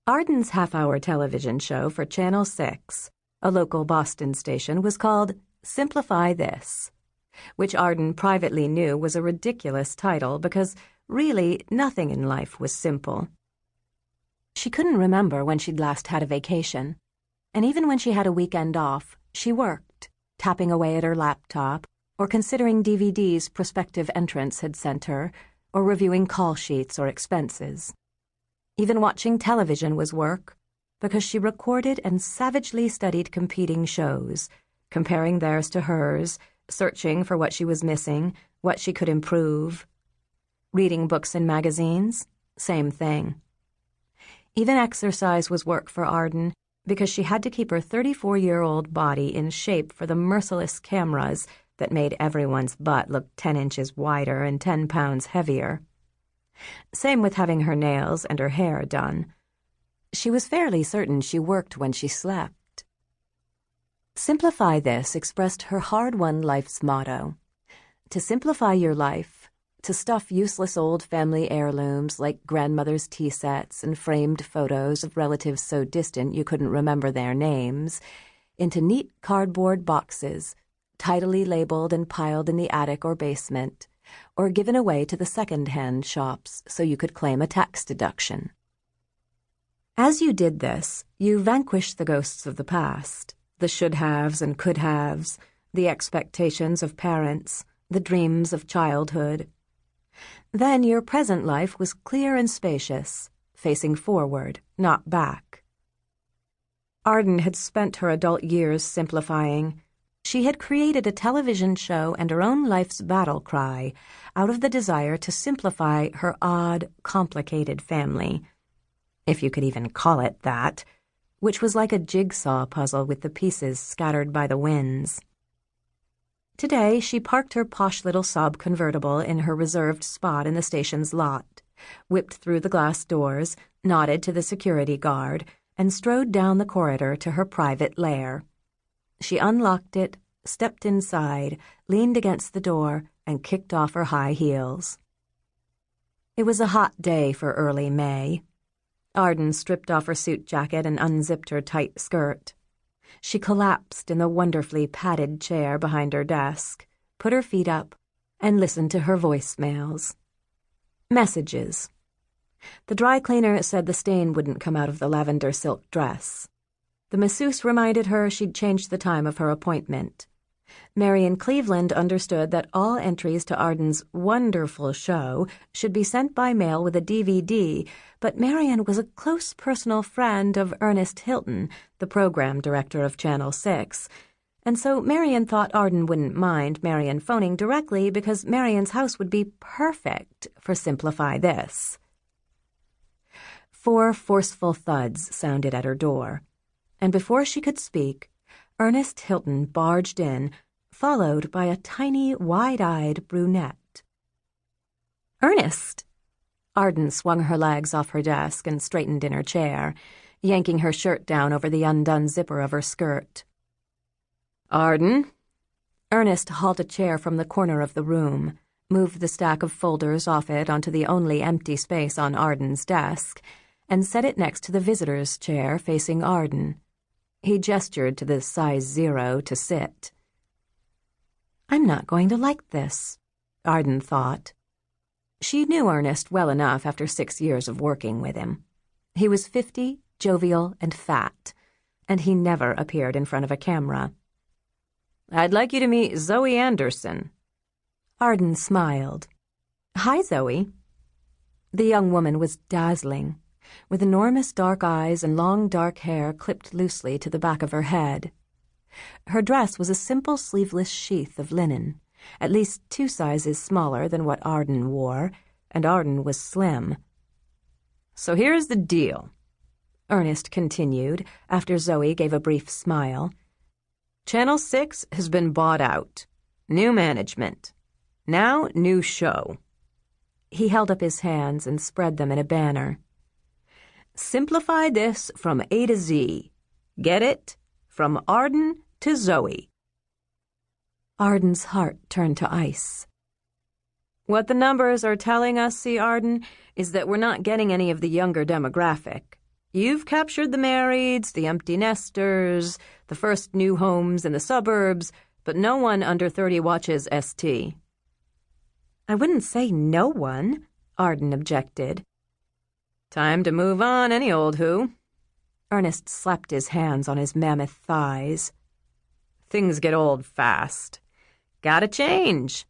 Arden's half-hour television show for Channel 6, a local Boston station, was called Simplify This, which Arden privately knew was a ridiculous title because really nothing in life was simple. She couldn't remember when she'd last had a vacation, and even when she had a weekend off, she worked, tapping away at her laptop, or considering DVDs prospective entrants had sent her, or reviewing call sheets or expenses. Even watching television was work, because she recorded and savagely studied competing shows, comparing theirs to hers, searching for what she was missing, what she could improve. Reading books and magazines, same thing. Even exercise was work for Arden, because she had to keep her 34-year-old body in shape for the merciless cameras that made everyone's butt look 10 inches wider and 10 pounds heavier. Same with having her nails and her hair done. She was fairly certain she worked when she slept. Simplify This expressed her hard-won life's motto: to simplify your life, to stuff useless old family heirlooms like grandmother's tea sets and framed photos of relatives so distant you couldn't remember their names, into neat cardboard boxes, tidily labeled and piled in the attic or basement, or given away to the second-hand shops so you could claim a tax deduction. As you did this, you vanquished the ghosts of the past, the should-haves and could-haves, the expectations of parents, the dreams of childhood. Then your present life was clear and spacious, facing forward, not back. Arden had spent her adult years simplifying. She had created a television show and her own life's battle cry out of the desire to simplify her odd, complicated family, if you could even call it that, which was like a jigsaw puzzle with the pieces scattered by the winds. Today, she parked her posh little Saab convertible in her reserved spot in the station's lot, whipped through the glass doors, nodded to the security guard, and strode down the corridor to her private lair. She unlocked it, stepped inside, leaned against the door, and kicked off her high heels. It was a hot day for early May. Arden stripped off her suit jacket and unzipped her tight skirt. She collapsed in the wonderfully padded chair behind her desk, put her feet up, and listened to her voicemails. Messages. The dry cleaner said the stain wouldn't come out of the lavender silk dress. The masseuse reminded her she'd changed the time of her appointment. Marion Cleveland understood that all entries to Arden's wonderful show should be sent by mail with a DVD, but Marion was a close personal friend of Ernest Hilton, the program director of Channel 6, and so Marion thought Arden wouldn't mind Marion phoning directly because Marion's house would be perfect for Simplify This. 4 forceful thuds sounded at her door, and before she could speak, Ernest Hilton barged in, followed by a tiny, wide-eyed brunette. "Ernest!" Arden swung her legs off her desk and straightened in her chair, yanking her shirt down over the undone zipper of her skirt. "Arden?" Ernest hauled a chair from the corner of the room, moved the stack of folders off it onto the only empty space on Arden's desk, and set it next to the visitor's chair facing Arden. He gestured to the size 0 to sit. "I'm not going to like this," Arden thought. She knew Ernest well enough after 6 years of working with him. He was 50, jovial, and fat, and he never appeared in front of a camera. "I'd like you to meet Zoe Anderson." Arden smiled. "Hi, Zoe." The young woman was dazzling, with enormous dark eyes and long dark hair clipped loosely to the back of her head. Her dress was a simple sleeveless sheath of linen, at least 2 sizes smaller than what Arden wore, and Arden was slim. "So here's the deal," Ernest continued, after Zoe gave a brief smile. "Channel 6 has been bought out. New management. Now, new show." He held up his hands and spread them in a banner. "Simplify This from A to Z. Get it? From Arden to Zoe." Arden's heart turned to ice. "What the numbers are telling us, see, Arden, is that we're not getting any of the younger demographic. You've captured the marrieds, the empty nesters, the first new homes in the suburbs, but no one under 30 watches ST. I wouldn't say no one, Arden objected. Time to move on any old who. Ernest slapped his hands on his mammoth thighs. Things get old fast. Gotta change.